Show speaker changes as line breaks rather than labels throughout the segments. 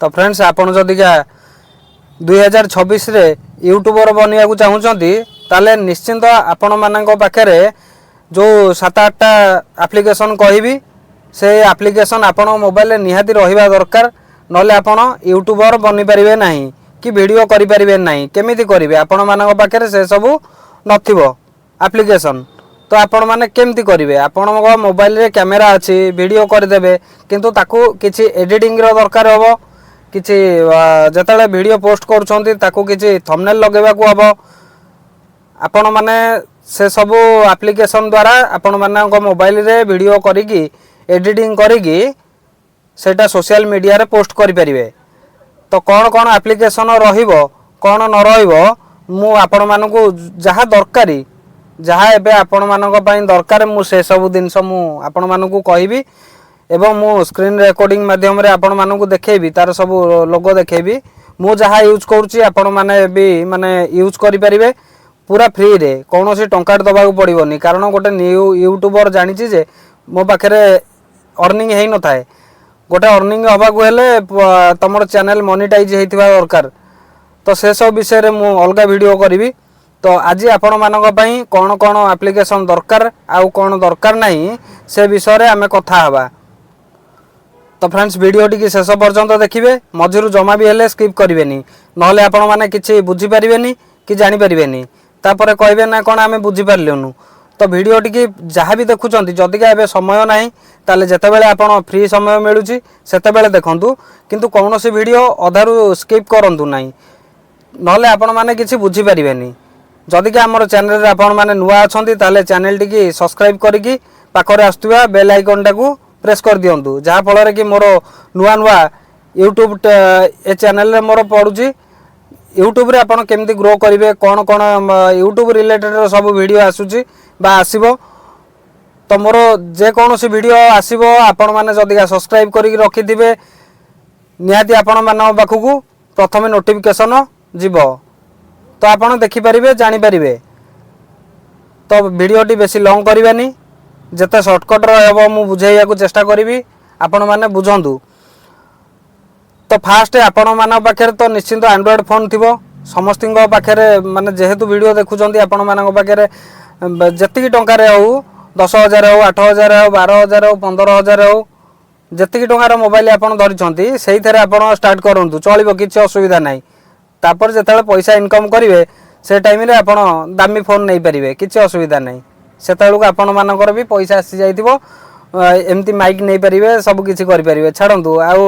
तो फ्रेंड्स आपण जदिका 2026 रे यूट्यूबर बनवा को चाहूँगी ताले निश्चिंत आपण मानक पाखे जो 7-8टा एप्लिकेशन कहबी से एप्लिकेशन आपण मोबाइल निहाती रहिबा दरकार नले आपण यूट्यूबर बनी पारिबे नाही कि वीडियो करि पारिबे नाही केमिति करिवे आपण मानक पाखे से सब नथिबो एप्लिकेशन तो आपण माने केमती करिवे आपण मोबाइल रे कैमेरा अछि वीडियो कर देबे किंतु ताकू किछि एडिटिंग रो दरकार होबो किछि जतले वीडियो पोस्ट करूछंती ताकू किछि थंबनेल लगेबा को हबो आपण माने से सब एप्लिकेशन द्वारा आपण मानक मोबाइल रे वीडियो करिकी एडिटिंग करिकी सेटा सोशल मीडिया रे पोस्ट करि परिबे तो कौन कौन एप्लिकेशन रहिबो कौन न रहिबो मु आपण मानकू जहा दरकारी जहाँ एबे आपण मानक पई दरकार मु से सब जिनस मु आपण मानकू कहबी एवं मु स्क्रीन रिकॉर्डिंग माध्यम रे आपण मानकू देखेबी तार सब लोगो देखेबी मु जहाँ यूज करूची आपण माने भी माने यूज करि परिबे पूरा फ्री रे कोनोसी टंका दबाक पड़िबोनी कारण गोटे न्यू यूट्यूबर जानिची जे मो पाखरे अर्निंग हेई न थाए गोटे अर्निंग हबा को हेले तमर चैनल मोनेटाइज हेतिबा दरकार तो से सब विषय रे मु अलगा वीडियो करिवि तो आज आपण मानक पई कोन कोन एप्लिकेशन दरकार आउ कोन दरकार नहीं से विषय रे आमे कथा हबा तो फ्रेंड्स वीडियो टी शेष पर्यंत देखिए मझिरु जमा भी हेले स्किप करिवेनी नहले आपण माने किछि बुझी परिवेनी कि जानि परिवेनी तापरे कहबे ना कोन आमे बुझी पारलेनु तो वीडियो टी जहाँ भी देखुचंती जदिका एबे समय नाही ताले जेतेबेले आपण फ्री समय मिलुची सेतेबेले देखंतु किंतु कोनोसी वीडियो अधारु स्किप करंतु नाही नहले आपण माने किछि बुझी परिवेनी जदिका हमर चैनल रे आपण माने नुवा अछंती ताले चैनल टी की सब्सक्राइब करिकी पाखरे आस्तुवा बेल आइकन टाकू प्रेस कर दियंतु जहाँ फल कि मोर नुआ नुआ यूट्यूब ए चैनल रे मोर पड़ुची यूट्यूब रे आपण केमती ग्रो करिवे कोन कोन यूट्यूब रिलेटेड सब वीडियो आसुची बा आसीबो तो मोर जे कोनोसी वीडियो आसीबो आपण माने जदिका सब्सक्राइब करिक रखिथिबे निहाती आपण मानक पाखकू प्रथमे नोटिफिकेशन जीवो तो आपण देखि परिबे जानि परिबे तो वीडियो टी बेसी लॉन्ग करबानी जते शॉर्टकट रहबो मु बुझाइया को चेष्टा करिवि आपण माने बुझंतु तो फास्ट आपण मानक पाखे तो निश्चिंत एंड्रॉइड फोन थिबो समस्तिंग पाखे माने जेहेतु वीडियो देखुचंती आपण मानक पाखे जतिकी टंका रे हो 10,000 हो 8,000 हो 12,000 हो 15,000 हो जतिकी टंकार मोबाइल आपण धरिचंती सेही थरे आपण स्टार्ट करंतु चलिबो किछि असुविधा नाही तापर जेतेले पैसा इनकम करिवे से टाइम रे आपण दामी फोन नै परिवे किछि असुविधा नाही सेतेलुक आपण मानकर भी पैसा आसी जाइतिबो एमती माइक नै परिवे सब किछि करि परिवे छाडंतु आउ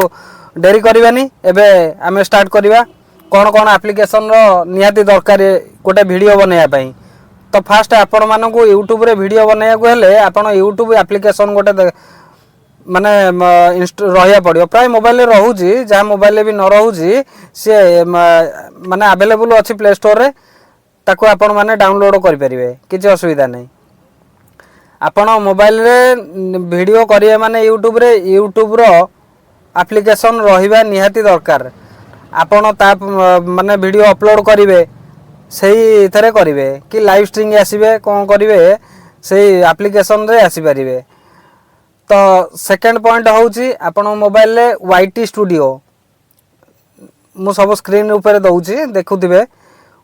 डेरी करबानी एबे आमे स्टार्ट करबा कोन कोन एप्लिकेशन रो निहाती दरकार गोटे वीडियो बनाया पई तो फास्ट आपण मानकू यूट्यूब रे वीडियो बनाया को हेले आपण यूट्यूब एप्लिकेशन गोटे माने रहिया पड़ियो प्राय मोबाइल रे रहूजी जहा मोबाइल भी न रहूजी से माने अवेलेबल अछि प्ले स्टोर रे ताको आपण माने डाउनलोड करि परिवे किछि असुविधा नै आपण मोबाइल रे वीडियो करिए माने यूट्यूब रो एप्लिकेशन रहिबा निहाती दरकार आपण ता माने वीडियो अपलोड करिवे सही थरे करिवे कि लाइव स्ट्रीमिंग आसीबे कोन करिवे सही एप्लिकेशन रे आसी परिवे तो सेकंड पॉइंट होउची आपण मोबाइल रे वाईटी स्टूडियो मु सब स्क्रीन ऊपर दउची देखुथिबे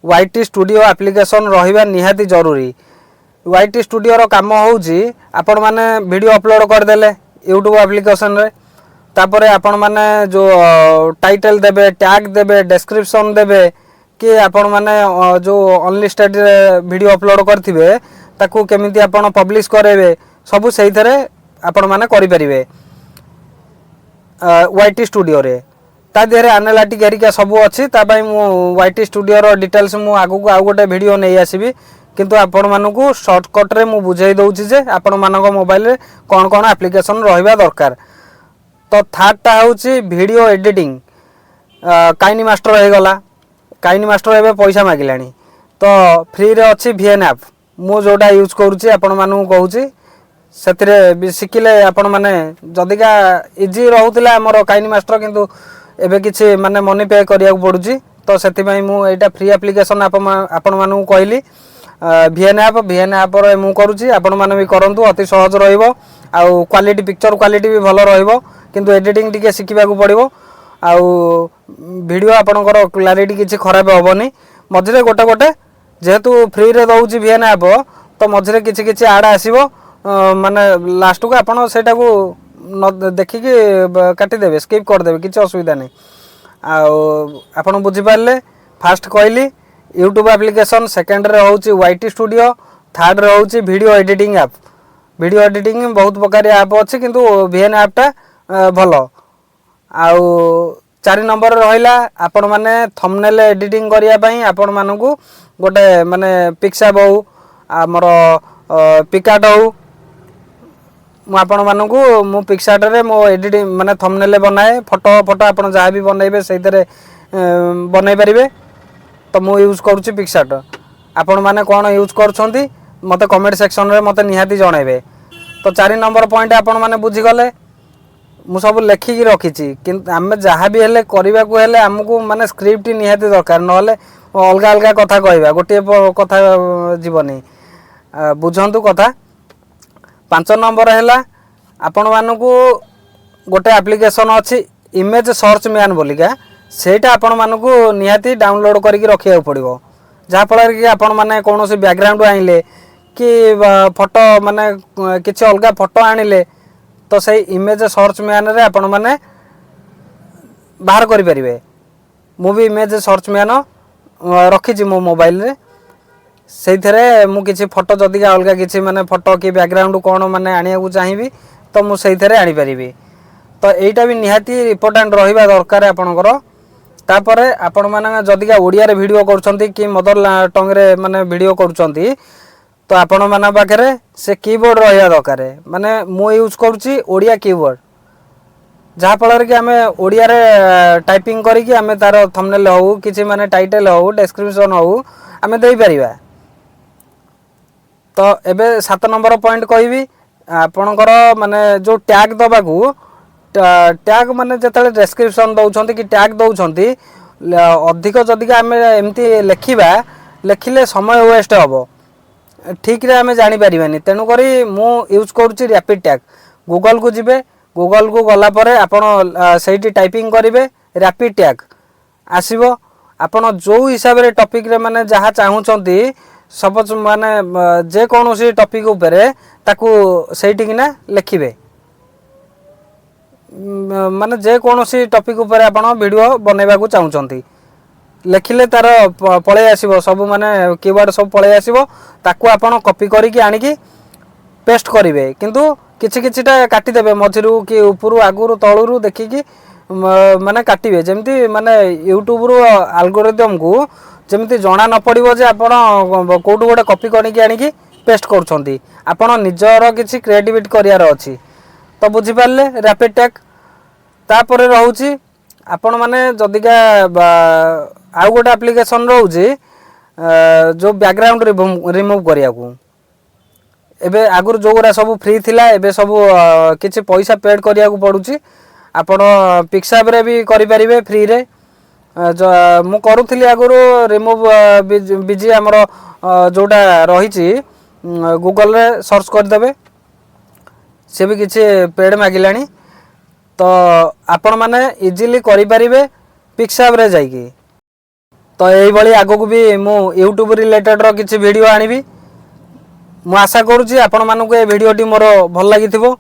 वाईटी स्टूडियो एप्लिकेशन रहिबा निहाती जरूरी वाईटी स्टूडियो रो काम होउची आपण माने वीडियो अपलोड कर देले यूट्यूब एप्लिकेशन रे तापरे आपण माने जो टाइटल देबे टैग देबे डिस्क्रिप्शन देबे कि आपण माने जो अनलिस्टेड वीडियो अपलोड करथिबे ताकू केमिति आपण पब्लिश करेबे सब सही थरे आपण माने करि परिबे वाईटी स्टूडियो रे ता देरे एनालिटिक एरिया सब अछि ता पई मु वाईटी स्टूडियो रो डिटेल्स मु आगु को आउ गोटे वीडियो नै आसीबी किंतु आपण मानकू शॉर्टकट रे मु बुझाई दउची जे आपण मानक मोबाइल रे कोन कोन एप्लिकेशन रहिबा दरकार तो थर्ड टा होउची वीडियो एडिटिंग काइनी मास्टर हे गला काइनी मास्टर एबे पैसा मागिलानी तो फ्री रे अछि VN ऐप मु जोडा यूज करूची आपण मानू कहूची सेतिरे शिखिले आपण माने जदिका इजी रहउतिला हमर काइनी मास्टर किंतु एबे किछि माने मनी पे करिया पड़ुची तो सेति पई मु एटा फ्री एप्लिकेशन आपण मानू कहली VN ऐप रे मु करूची आपण माने भी करंतु अति सहज रहइबो आउ क्वालिटी पिक्चर क्वालिटी भी भलो रहइबो किंतु एडिटिंग टिके शिखिबा को पड़िबो आउ वीडियो आपणकर क्लारिटी किसी खराब हेनी मझे गोटे गोटे जेहेतु फ्री रे दौर VN ऐप तो मझे किसी किसी आड आसो माने लास्ट को आपड़ से देखिकी काटिदेवे स्किप करदे किसी असुविधा नहीं आपड़ बुझीपारे फास्ट कहली यूट्यूब एप्लिकेशन सेकेंड रे होची YT स्टूडियो थर्ड रे होची video editing app video editing बहुत प्रकार ऐप अच्छी किंतु VN ऐपटा भल आउ 4 नंबर रहा आपण मैंने थंबनेल एडिटिंग करने आपण मानू गोटे माने पिक्साप हो आमर पिकाट हो आपण मानू मु पिक्साट रे मो एडिटिंग माने थंबनेल बनाए फोटो फोटो आप जहाँ भी बनइबे से बनई पारे तो मु यूज करुच्ची पिक्साट आपण मैंने कौन यूज कर मत कमेंट सेक्शन रे मत निहाती जनइबे तो 4 नंबर पॉइंट आपण मैंने बुझीगले मु सब लेखिकी रखी आम जहाँ भी हेले करने को हेले आमको माने स्क्रिप्ट निहाती दरकार नहले अलग अलग कथा कहवा गोटे कथा जीवनी बुझंतु कथा 5 नंबर है आपण मानू गोटे एप्लिकेशन अच्छी इमेज सर्च मैन बोलिका सेटा आपण मानू निहाती डाउनलोड करके रखा पड़ो जहाँफल कि आपण मैंने कौन बैकग्राउंड आइले कि फोटो माने किसी अलग फोटो आनिले तो से इमेज सर्च मैन रे आपण मैंने बाहर करें मु भी इमेज सर्च मैन रखी मो मोबाइल रे से मु किसी फोटो जदि अलग किसी माने फोटो कि बैकग्राउंड कौन माने आनिया को चाहिए तो मु से आनी पारि तो यहीटा भी निहाती इम्पोर्टाट रहा दरकार आपणकर तापरे आपण माने जदि ओडिया रे वीडियो करूछंती कि मदर टंग रे माने वीडियो करूछंती तो आपण माने पाखरे से कीबोर्ड रहा दरकार माने मु यूज करूची ओडिया कीबोर्ड जहाँ फल कि आम ओडिया रे टाइपिंग करिकी आम तार थंबनेल हो किसी माने टाइटल हो डिस्क्रिप्शन हो आम दे परिबा तो एबे 7 नंबर पॉइंट कहबी आपणकर माने जो टैग दबाकू टैग माने जतले डिस्क्रिप्शन दउछंती कि टैग दउछंती अधिक जदि आम एमती लेखिबा लेखिले समय वेस्ट हबो ठीक रे आम जानी परिबानी तेणु करी मु यूज करूची रैपिड टैग गूगल को जिबे गूगल को गला परे आपण सेठी टाइपिंग करिवे रैपिड टैग आसीबो आपण जो हिसाब रे टॉपिक रे माने जहा चाहूचंती सपोज माने जे कोनोसी टॉपिक उपरे ताकू सेठी किना लिखिबे माने जे कोनोसी टॉपिक उपरे आपण वीडियो बनेबा को चाहूचंती लेखिले तार पळे आसीबो सब माने कीवर्ड सब पळे आसीबो ताकू आपण कॉपी करिकि आनिकी पेस्ट करिवे किंतु किछि किछिटा काटी देबे मझिरु कि ऊपरु आगुरु तळुरु देखिकि माने काटिबे जेमती माने यूट्यूब रु एल्गोरिदम को जेमती जणा न पड़िबो जे आपण कोठु गोटे कॉपी करिकि आनिकी पेस्ट करछंती आपण निजर किछि क्रिएटिविटी करियार अछि तो बुझी पारले रैपिड टैग तापरे रहउची आपण माने जदिका आउ गोटे एप्लिकेशन रहउची जो बैकग्राउंड रिमूव करिया को एबे आगुर जो गुरा सब फ्री थिला एबे सब किछि पैसा पेड करिया को पडुची आपण पिक्साप रे भी करि परिबे फ्री रे मु करूथिली आगुर रिमूव बीजी हमर जोटा रहिची गूगल रे सर्च कर देबे से भी किछि पेड मागिलानी तो आपण माने इजीली करि परिबे पिक्साप रे जाईकी तो यही भली आगो को भी मु यूट्यूब रिलेटेड रो किछि वीडियो आनिबी मु आशा करूची आपण मानकु ए वीडियोटी मोर भल लागिथिबो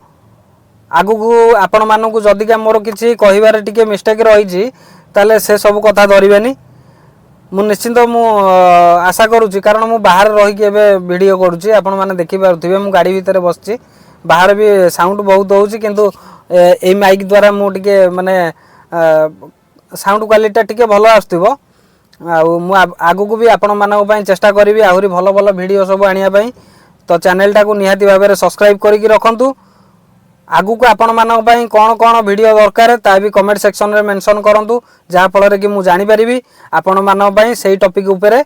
आगु को आपण मानकु जदिका मोर किछि कहिबार टिके मिस्टेक रहिछि ताले से सब कथा धरिबेनी मु निश्चित मु आशा करूची कारण मु बाहर रही के एबे वीडियो करूची आपण माने देखि पारुथिबे मु गाड़ी भीतर बसची बाहर भी साउंड बहुत होउची किंतु ए माइक द्वारा मु टिके माने साउंड क्वालिटी टिके भलो आस्तुबो आगु को भी आपण मानक पई चेष्टा करिवि आहुरी भलो भलो वीडियो सब आनिया पई तो चैनल टाको निहाती भाव में सब्सक्राइब करके रखंतु आगु को आपण मानक पई कोन कोन वीडियो दरकार ता भी कमेंट सेक्शन रे मेंशन करंतु जहाँ फल कि मु जानि परिबी आपण मानक पई सेही टॉपिक उपरे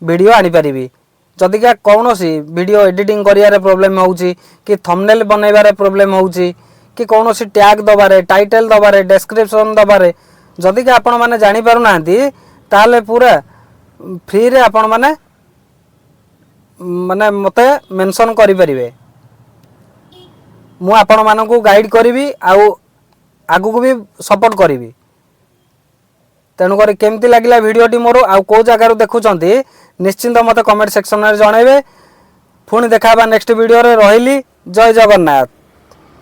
वीडियो आनि परिबी जदिका कौनसी वीडियो एडिटिंग करियारे प्रॉब्लम होउची कि थंबनेल बनैबारे प्रॉब्लम होउची कि कौनसी टैग दबारे टाइटल दबारे डिस्क्रिप्शन दबारे जदिका आपण माने जानि पारु नांती ताले पूरा फ्री रे आपण माने माने मते मेंशन करि परिबे मु आपण मानकु गाइड करिवि आउ आगु को भी सपोर्ट करिवि तेणुक केमती लगिला भिडटी मोर आउ कौ जगार देखुं निश्चिंत मत कमेंट सेक्शन में जनइबे। पुणी देखा नेक्स्ट वीडियो रे रही। जय जगन्नाथ।